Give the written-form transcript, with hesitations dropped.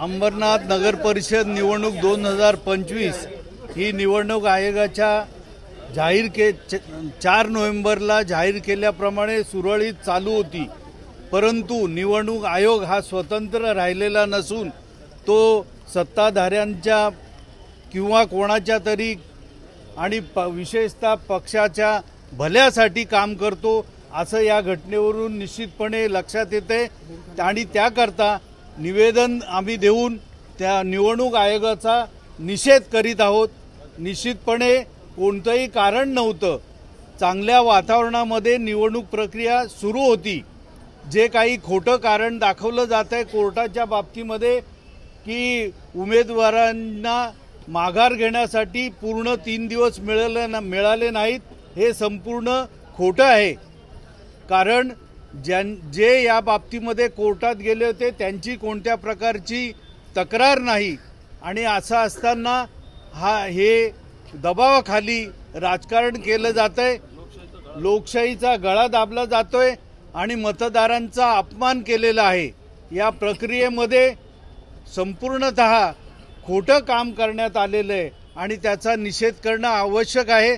अंबरनाथ नगर परिषद निवडणूक 2025 ही निवडणूक आयोगाच्या 4 नोव्हेंबरला जाहीर केल्याप्रमाणे सुरळीत चालू होती। परंतु निवडणूक आयोग हा स्वतंत्र राहिलेला नसून तो सत्ताधाऱ्यांच्या किंवा कोणाच्या तरी आणि विशेषतः पक्षाच्या भल्यासाठी काम करतो असं या घटनेवरून निश्चितपणे लक्षात येते आणि त्याकरता निवेदन आम्ही देऊन त्या निवडणूक आयोगाचा निषेध करीत आहोत। निश्चितपणे कोणतंही कारण नव्हतं, चांगल्या वातावरणामध्ये निवडणूक प्रक्रिया सुरू होती। जे काही खोटं कारण दाखवलं जात आहे कोर्टाच्या बाबतीमध्ये की उमेदवारांना माघार घेण्यासाठी पूर्ण 3 दिवस मिळाले नाहीत, हे संपूर्ण खोटं आहे। कारण जे या बाबतीमध्ये कोर्टात गेले होते त्यांची कोणत्या प्रकारची तक्रार नाही आणि असं असताना हे दबावाखाली राजकारण केलं जातंय, लोकशाहीचा गळा दाबला जातोय आणि मतदारांचा अपमान केलेला आहे। या प्रक्रियेमध्ये संपूर्णतः खोटं काम करण्यात आलेलं आहे आणि त्याचा निषेध करणं आवश्यक आहे।